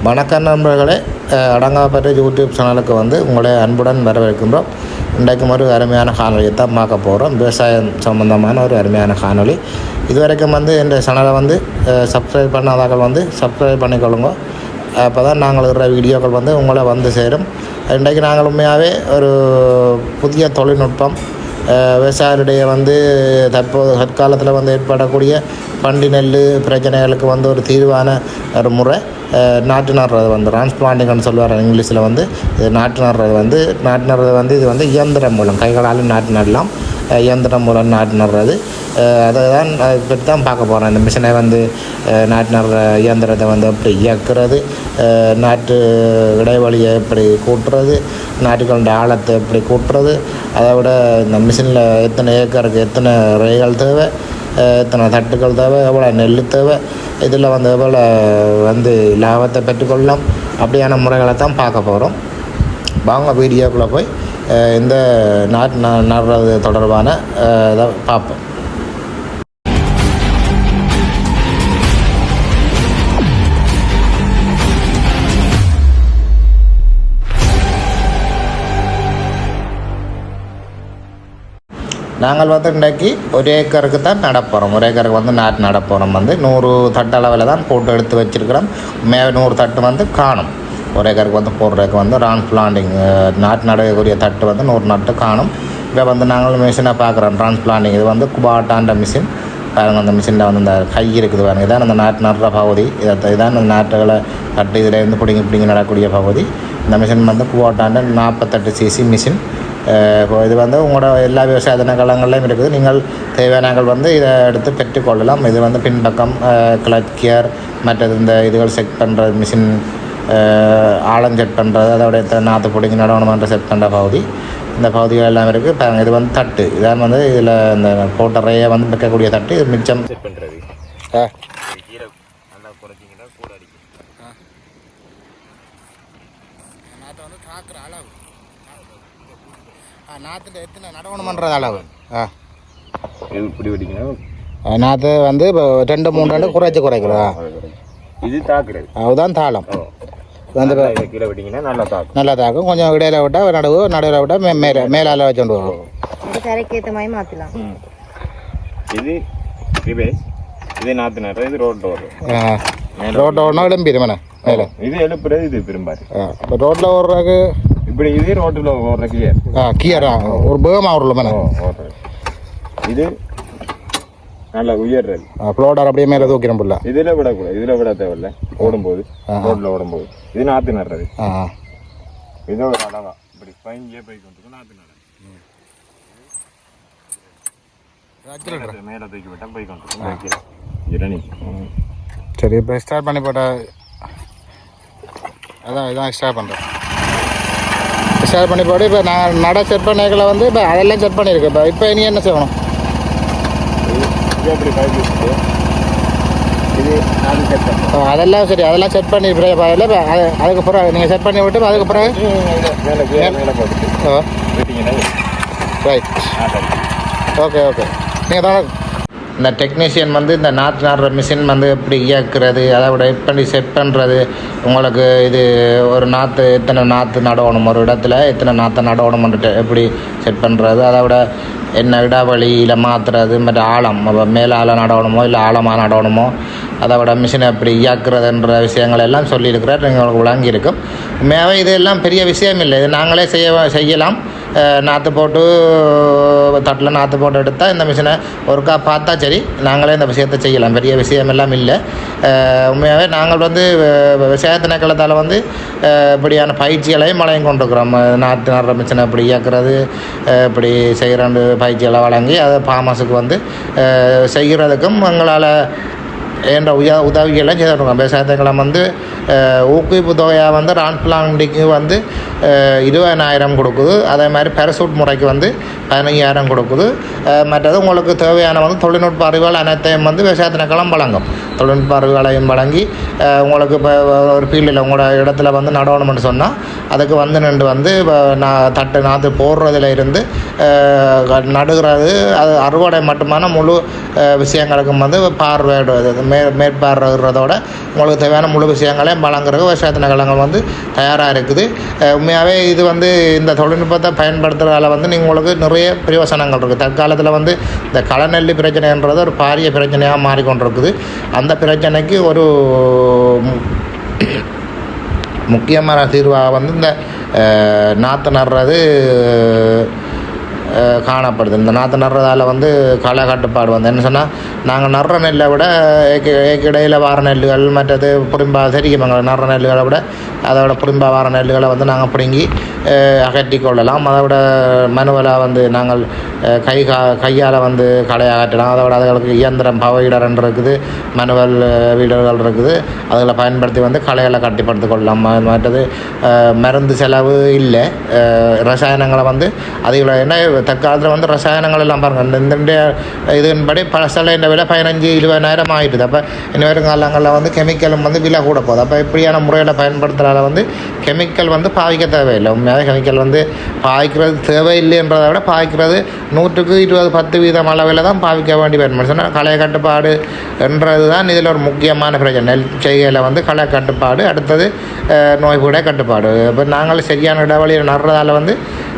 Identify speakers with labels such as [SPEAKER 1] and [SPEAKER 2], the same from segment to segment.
[SPEAKER 1] வணக்கம் நண்பர்களே, அடங்காப்பட்ட யூடியூப் சேனலுக்கு உங்களை அன்புடன் வரவேற்கின்றோம். இன்றைக்கும் ஒரு அருமையான காணொலியை தான் பார்க்க போகிறோம். விவசாயம் சம்பந்தமான ஒரு அருமையான காணொலி. இதுவரைக்கும் இந்த சேனலை சப்ஸ்கிரைப் பண்ணாதவர்கள் சப்ஸ்கிரைப் பண்ணிக்கொள்ளுங்க. அப்போ தான் நாங்கள் இருக்கிற வீடியோக்கள் உங்களை சேரும். இன்றைக்கு நாங்கள் உண்மையாகவே ஒரு புதிய தொழில்நுட்பம் விவசாயிகளுடைய தற்போது தற்காலத்தில் ஏற்படக்கூடிய பண்டி நெல் பிரச்சனைகளுக்கு ஒரு தீர்வான ஒரு முறை நாட்டு நடுறது டிரான்ஸ்பிளான்டிங்னு சொல்லுவார் இங்கிலீஷில். இது நாட்டு நடுறது நாட்டு நடுறது இது இயந்திரம் மூலம் கைகளால் நாட்டு நடலாம். இயந்திரம் மூலம் நாட்டு நடுறது அதை பற்றி தான் பார்க்க போகிறோம். இந்த மிஷினை நாட்டு நடுற இயந்திரத்தை எப்படி இயக்குறது, நாட்டு இடைவெளியை எப்படி கூட்டுறது, நாட்டுக்களோட ஆழத்தை எப்படி கூட்டுறது, அதை விட இந்த மிஷினில் எத்தனை ஏக்கருக்கு எத்தனை ரேகள் தேவை, எத்தனை தட்டுக்கள் தேவை, எவ்வளோ நெல் தேவை, இதில் எவ்வளோ லாபத்தை பெற்றுக்கொள்ளலாம், அப்படியான முறைகளை தான் பார்க்க போகிறோம். வாங்க வீடியோக்குள்ளே போய் இந்த நாட்டு நடுறது தொடர்பான இதை பார்ப்போம். நாங்கள் இன்றைக்கி ஒரு ஏக்கருக்கு தான் நடப்போகிறோம். ஒரு ஏக்கருக்கு நாட்டு நடப்போகிறோம். 100 தட்டு அளவில் தான் போட்டு எடுத்து வச்சுருக்கிறோம். 100 தட்டு காணும். ஒரு ஏக்கருக்கு போடுறதுக்கு டிரான்ஸ்பிளான்டிங் நாட்டு நடக்கூடிய தட்டு 100 நட்டு காணும். இப்போ நாங்கள் மிஷினை பார்க்குறோம். டிரான்ஸ்பிளான்டிங் இது குபாட்டான்ற மிஷின் பாருங்கள். அந்த மிஷினில் இந்த கை இருக்குது பாருங்கள். இதான் அந்த நாட்டு நடுற பகுதி. இதான் அந்த நாட்டுகளை தட்டு இதிலேருந்து பிடிங்கி நடக்கூடிய பகுதி. இந்த மிஷின் குபாட்டான்ற 48 cc மிஷின். இது உங்களோட எல்லா விவசாய தினக்காலங்கள்லையும் இருக்குது. நீங்கள் தேவையானங்கள் இதை எடுத்து பெற்றுக்கொள்ளலாம். இது பின்பக்கம் கிளச் கியர், மற்றது இந்த இதுகள் செட் பண்ணுற மிஷின், ஆழம் செட் பண்ணுறது, அதோட எத்தனை நாற்று பிடிங்கி நடவணுமன்ற செட் பண்ணுற பகுதி, இந்த பகுதிகள் எல்லாம் இருக்குது. பாருங்கள், இது தட்டு. இதான் இதில் இந்த போட்ட ரேயை வைக்கக்கூடிய தட்டு. இது மிச்சம் செட் பண்ணுறது. நாற்று எத்தனை நடவணுமன்றது அளவு இப்படி வெட்டிக்கணும். நாற்று இப்போ 2-3 குறைக்கிறதா? இது தாக்குறது, அதுதான் தாளம். கீழே வெட்டிங்கன்னா நல்லா தாக்கும். கொஞ்சம் இடையில விட்டால் நடுவில் விட்டால் மேலால வச்சுட்டு வரும். கரைக்கேற்ற மாதிரி மாற்றலாம். இது இது நாற்று நடுறது. இது ரோட்டில் ஓடனா எழும்பிடும் மேலே மேலே. இது எழுப்புறது. இது பெரும்பாரு இப்போ ரோட்டில் ஓடுறதுக்கு இப்படி. இது ரோட்டில் ஓடுற கியர் ஒரு பேகமாக ஓடல மேலே. இது நல்லா உயர்றது. ஃப்ளோடர் அப்படியே மேலே தூக்கிடும் புள்ள. இதில் விடக்கூடாது. இதில் விட தேவையில்லை. ஓடும்போது ரோட்டில் ஓடும்போது இது நாற்று நடுறது. இதோட அளவா இப்படி 15 போய் கொண்டு நாற்று நடுறது. மேலே தூக்கி விட்டால் போய் கொண்டு. சரி, இப்போ ஸ்டார்ட் பண்ணி போட்ட இதான் ஸ்டார்ட் பண்ணுறேன். ஸ்டார்ட் பண்ணி போட்டு இப்போ நான் நட செட் பண்ணிக்கல இப்போ அதெல்லாம் செட் பண்ணியிருக்கேன். இப்போ இனி என்ன செய்யணும்? அதெல்லாம் சரி, அதெல்லாம் செட் பண்ணி பாயில் இப்போ அதுக்கு பிறகு நீங்கள் செட் பண்ணி விட்டு அதுக்கு பிறகு ரைட். ஓகே நீங்கள் தான் இந்த டெக்னீஷியன் இந்த நாற்று நடுற மிஷின் எப்படி இயக்குறது, அதை விட எப்படி செட் பண்ணுறது, உங்களுக்கு இது ஒரு நாற்று எத்தனை நாற்று நடவணும், ஒரு இடத்துல எத்தனை நாற்றை நடவணும்ன்ட்டு எப்படி செட் பண்ணுறது, அதை விட என்ன இடைவெளியில் மாற்றுறது, மற்ற ஆழம் மேலால் நடவணுமோ இல்லை ஆழமாக நடவணுமோ, அதை விட மிஷினை எப்படி இயக்குறதுன்ற விஷயங்கள் எல்லாம் சொல்லியிருக்கிறார். உங்களுக்கு விளங்கியிருக்கும். உண்மையாகவே இதெல்லாம் பெரிய விஷயம் இல்லை. இது நாங்களே செய்யலாம். நாற்று போட்டு தட்டில் நாற்று போட்டு எடுத்தால் இந்த மிஷினை ஒருக்கா பார்த்தா சரி, நாங்களே இந்த விஷயத்தை செய்யலாம். பெரிய விஷயம் எல்லாம் இல்லை. உண்மையாகவே நாங்கள் விவசாய திணைக்களத்தால் இப்படியான பயிற்சிகளையும் வழங்கி கொண்டிருக்கிறோம். நாற்று நடுற மிஷினை எப்படி இயக்குறது, இப்படி செய்கிற பயிற்சிகளை வழங்கி அதை ஃபார்மர்ஸுக்கு செய்கிறதுக்கும் எங்களால் என்ற உதவிகள்லாம் செய்திருக்கோம். விவசாயத்திகளை ஊக்குவிப்பு தொகையாக டிரான்ஸ்பிளான்டிங்கு 20,000 கொடுக்குது. அதே மாதிரி பேரசூட் முறைக்கு 15,000 கொடுக்குது. மற்றது உங்களுக்கு தேவையான வந்து தொழில்நுட்ப அறிவுகள் அனைத்தையும் வந்து விவசாய திணைக்களம் வழங்கும். தொழில்நுட்ப அறிவுகளையும் வழங்கி உங்களுக்கு இப்போ ஒரு ஃபீல்டில் உங்களோட இடத்துல வந்து நடவணும்னு சொன்னால் அதுக்கு வந்து நின்று வந்து தட்டு நாற்று போடுறதுல இருந்து நடுகிறது அது அறுவடை மட்டுமான முழு விஷயங்களுக்கும் வந்து பார்வையிடுவது மேற்பார்வையிடுறதோட உங்களுக்கு தேவையான முழு விஷயங்களையும் வழங்குறது விவசாய திணைக்களங்கள் வந்து தயாராக இருக்குது. உண்மையாகவே இது வந்து இந்த தொழில்நுட்பத்தை பயன்படுத்துகிறதால வந்து உங்களுக்கு நிறைய பிரயோசனங்கள் இருக்குது. தற்காலத்தில் வந்து இந்த களநெல்லி பிரச்சனைன்றது ஒரு பாரிய பிரச்சனையாக மாறிக்கொண்டிருக்குது. அந்த பிரச்சனைக்கு ஒரு முக்கியமான தீர்வாக வந்து இந்த நாற்று நடுறது காணப்படுது. இந்த நாற்று நடுறதால வந்து களை கட்டுப்பாடு வந்து என்ன சொன்னால் நாங்கள் நடுற நெல்லை விட இடையில் வார நெல்லுகள் மற்றது புரிம்பா தெரியும் நடுற நெல்லுகளை விட அதோட புரிம்பா வார நெல்லுகளை வந்து நாங்கள் பிடுங்கி அகற்றி கொள்ளலாம். அதை விட மனுவலாக வந்து நாங்கள் கையால் வந்து களை அகற்றலாம். அதை விட அதுகளுக்கு இயந்திரம் பவர் இருக்குது, மனுவல் வீடர்கள் இருக்குது, அதில் பயன்படுத்தி வந்து களைகளை கட்டிப்படுத்தி கொள்ளலாம். மற்றது மருந்து செலவு இல்லை. ரசாயனங்களை வந்து அதில் என்ன தற்காலத்தில் வந்து ரசாயனங்கள் எல்லாம் பாருங்கள் இந்த இதன்படி பழசலை இந்த விலை 15,000-20,000 ஆகிடுது. அப்போ இன்னும் வரும் காலங்களில் வந்து கெமிக்கலும் வந்து விலை கூட போகுது. அப்போ இப்படியான முறையில் பயன்படுத்துகிறதால வந்து கெமிக்கல் வந்து பாவிக்க தேவையில்லை. உண்மையாக கெமிக்கல் வந்து பாவிக்கிறது தேவையில்லைன்றதை விட பாவிக்கிறது 100க்கு 20-10% அளவில் தான் பாவிக்க வேண்டி பயன்படுது. சொன்னால் களை கட்டுப்பாடு என்றது தான் இதில் ஒரு முக்கியமான பிரச்சனை. நெல் செய்கையில் வந்து களை கட்டுப்பாடு, அடுத்தது நோய்புடை கட்டுப்பாடு. இப்போ நாங்கள் சரியான இடைவெளியில் நடுறதால வந்து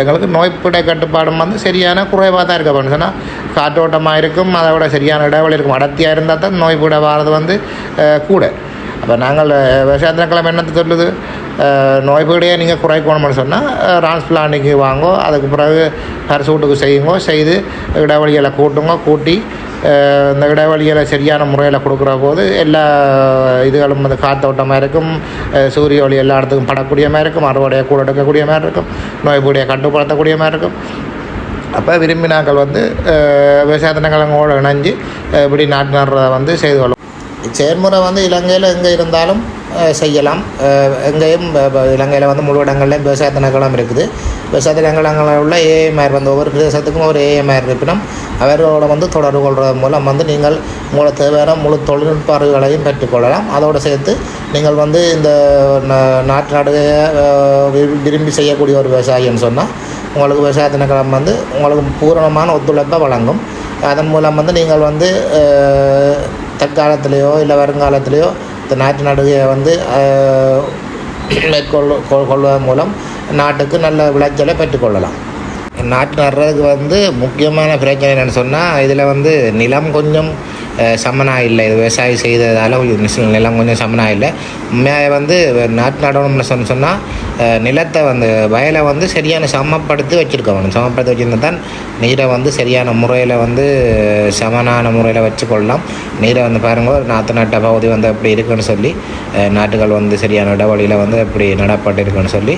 [SPEAKER 1] எங்களுக்கு நோய்புடை கட்டுப்பாடும் வந்து சரியான குறைவாக தான் இருக்க போகணும். சொன்னால் காற்றோட்டமாக இருக்கும், அதை விட சரியான இடைவெளி இருக்கும். அடர்த்தியாக இருந்தால் தான் நோய்புடை வாரது வந்து கூட. அப்போ நாங்கள் விவசாய திணைக்களம் என்னத்தை சொல்லுது, நோய்பீடையை நீங்கள் குறைக்கணும்னு சொன்னால் டிரான்ஸ்பிளான்டிங்கு வாங்கோ, அதுக்கு பிறகு பரிசூட்டுக்கு செய்யுங்கோ, செய்து இடைவெளிகளை கூட்டி இந்த இடைவெளிகளை சரியான முறையில் கொடுக்குற போது எல்லா இதுகளும் வந்து காற்றோட்டமாக இருக்கும், சூரிய ஒளி எல்லா இடத்துக்கும் படக்கூடிய மாதிரி இருக்கும், அறுவடையை கூட எடுக்கக்கூடிய மாதிரி இருக்கும், நோய்பீடையை கட்டுப்படுத்தக்கூடிய மாதிரி இருக்கும். அப்போ விரும்பினாக்கள் வந்து விவசாய திணைக்களங்களோடு இணைஞ்சு இப்படி நாட்டு நடுறதை வந்து செய்து கொள்ளும். செயல்முறை வந்து இலங்கையில் எங்கே இருந்தாலும் செய்யலாம். எங்கேயும் இலங்கையில் வந்து முழு இடங்கள்லேயும் விவசாய திணைக்களம் இருக்குது. விவசாய திணைக்களங்களில் உள்ள ஏஎம்ஆர் வந்து ஒவ்வொரு பிரதேசத்துக்கும் ஒரு ஏஎம்ஆர் இருப்பினும் அவர்களோட வந்து தொடர்பு கொள்வது மூலம் வந்து நீங்கள் உங்களுக்கு தேவையான முழு தொழில்நுட்ப அறிவுகளையும் பெற்றுக்கொள்ளலாம். அதோடு சேர்த்து நீங்கள் வந்து இந்த நாட்டு நடுகையை விரும்பி செய்யக்கூடிய ஒரு விவசாயின்னு சொன்னால் உங்களுக்கு விவசாய திணைக்களம் வந்து உங்களுக்கு பூரணமான ஒத்துழைப்பை வழங்கும். அதன் மூலம் வந்து நீங்கள் வந்து தற்காலத்திலேயோ இல்லை வருங்காலத்திலேயோ இந்த நாட்டு நடுகையை வந்து கொள்வதன் மூலம் நாட்டுக்கு நல்ல விளைச்சலை பெற்றுக்கொள்ளலாம். நாட்டு நடுறதுக்கு வந்து முக்கியமான பிரச்சனை என்னென்னு சொன்னால் இதில் வந்து நிலம் கொஞ்சம் சமனாக இல்லை. இது விவசாயம் செய்ததால் நிலம் கொஞ்சம் சமனாக இல்லை. உண்மையாக வந்து நாட்டு நடணும்னு சொன்னால் நிலத்தை வந்து வயலை வந்து சரியான சமப்படுத்தி வச்சுருக்கணும். சமப்படுத்தி வச்சுருந்தா தான் நீரை வந்து சரியான முறையில் வந்து சமனான முறையில் வச்சுக்கொள்ளலாம். நீரை வந்து பாருங்கள், ஒரு நாற்று நட்ட பகுதி வந்து அப்படி இருக்குன்னு சொல்லி நாட்டுகள் வந்து சரியான இடவழியில் வந்து அப்படி நடப்பட்டு இருக்குன்னு சொல்லி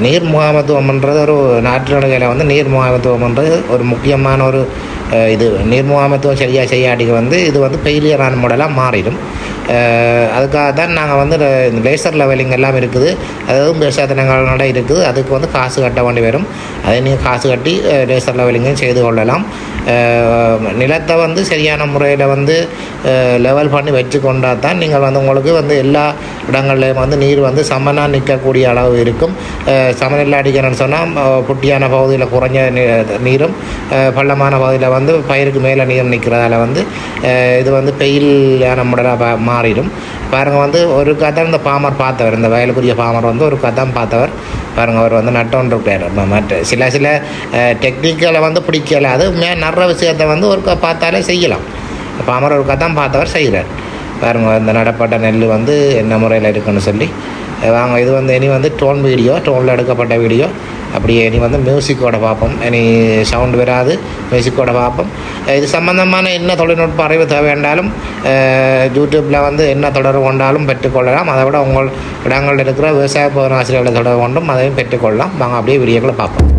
[SPEAKER 1] நீர் முகாமத்துவம்ன்றது ஒரு நாட்டு நடுகையில் வந்து நீர் முகாமத்துவம்ன்றது ஒரு முக்கியமான ஒரு இது. நீர் முகாமத்துவம் சரியாக செய்யாட்டிக்கு வந்து இது வந்து ஃபெயிலியரான மாடலாக மாறிடும். அதுக்காக தான் நாங்கள் வந்து இந்த லேசர் லெவலிங் எல்லாம் இருக்குது, அதுவும் விவசாய திணைக்களோட இருக்குது. அதுக்கு வந்து காசு கட்ட வேண்டி வரும். அதை நீங்கள் காசு கட்டி லேசர் லெவலிங்கும் செய்து கொள்ளலாம். நிலத்தை வந்து சரியான முறையில் வந்து லெவல் பண்ணி வச்சு கொண்டால் தான் நீங்கள் வந்து உங்களுக்கு வந்து எல்லா இடங்கள்லேயும் வந்து நீர் வந்து சமனாக நிற்கக்கூடிய அளவு இருக்கும். சமநிலை அடிக்கணும்னு சொன்னால் புட்டியான பகுதியில் குறைஞ்ச நீரும் பள்ளமான பகுதியில் வந்து பயிருக்கு மேலே நீர் நிற்கிறதால வந்து இது வந்து பெயிலான முறையாக மாறிடும். பாருங்கள், வந்து ஒரு கதை இந்த பாமர் பார்த்தவர், இந்த வயலுக்குரிய பாமர் வந்து ஒரு கதை பார்த்தவர் பாருங்கள். அவர் வந்து நட்டோன்றிருக்கார். மற்ற சில டெக்னிக்கலை வந்து பிடிக்கல, அது நடுற விஷயத்தை வந்து ஒரு பார்த்தாலே செய்யலாம். பாமர் ஒரு கதை பார்த்தவர் செய்கிறார். பாருங்கள், இந்த நடப்பட்ட நெல் வந்து என்ன முறையில் இருக்குன்னு சொல்லி வாங்க. இது வந்து இனி வந்து டோனில் எடுக்கப்பட்ட வீடியோ. அப்படியே இனி வந்து மியூசிக்கோட பார்ப்போம். இனி சவுண்டு வராது, மியூசிக்கோட பார்ப்போம். இது சம்மந்தமான என்ன தொழில்நுட்ப அறிவு தேவையாண்டாலும் யூடியூப்பில் வந்து என்ன தொடர்பு கொண்டாலும் பெற்றுக்கொள்ளலாம். அதை விட உங்கள் இடங்களில் இருக்கிற விவசாய ஆசிரியர்களை தொடர்பு கொண்டும் அதையும் பெற்றுக்கொள்ளலாம். வாங்க அப்படியே வீடியோக்களை பார்ப்போம்.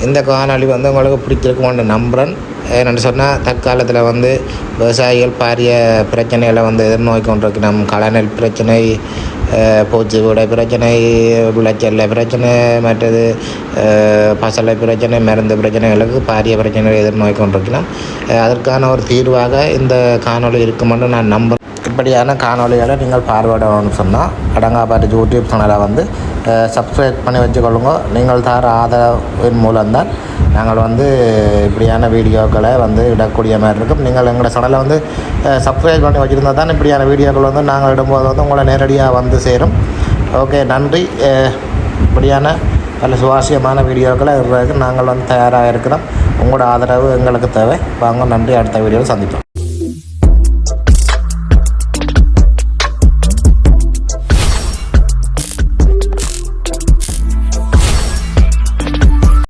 [SPEAKER 1] இந்த காணொளி வந்து உங்களுக்கு பிடிச்சிருக்குமான்னு நம்புகிறேன். என்னென்னு சொன்னால் தற்காலத்தில் வந்து விவசாயிகள் பாரிய பிரச்சனைகளை வந்து எதிர்நோக்கி கொண்டிருக்கணும். களநெல் பிரச்சனை, பூச்சி விடை பிரச்சனை, விளைச்சல் பிரச்சனை, மற்றது பசலை பிரச்சனை, மருந்து பிரச்சனைகளுக்கு பாரிய பிரச்சனைகளை எதிர்நோக்கி கொண்டிருக்கணும். அதற்கான ஒரு தீர்வாக இந்த காணொளி இருக்குமென்று நான் நம்புகிறேன். இப்படியான காணொலிகளை நீங்கள் பார்வையிடணும்னு சொன்னால் அடங்காபாட்டு யூடியூப் சேனலை வந்து சப்ஸ்கிரைப் பண்ணி வச்சுக்கொள்ளுங்க. நீங்கள் தர ஆதரவின் மூலம்தான் நாங்கள் வந்து இப்படியான வீடியோக்களை வந்து இடக்கூடிய மாதிரி இருக்கும். நீங்கள் எங்களோட சேனலை வந்து சப்ஸ்கிரைப் பண்ணி வச்சுருந்தா தான் இப்படியான வீடியோக்கள் வந்து நாங்கள் இடும்போது வந்து உங்களை நேரடியாக வந்து சேரும். ஓகே, நன்றி. இப்படியான நல்ல சுவாரஸ்யமான வீடியோக்களை நாங்கள் வந்து தயாராக இருக்கிறோம். உங்களோட ஆதரவு எங்களுக்கு தேவை. வாங்க, நன்றி. அடுத்த வீடியோவில் சந்திப்போம்.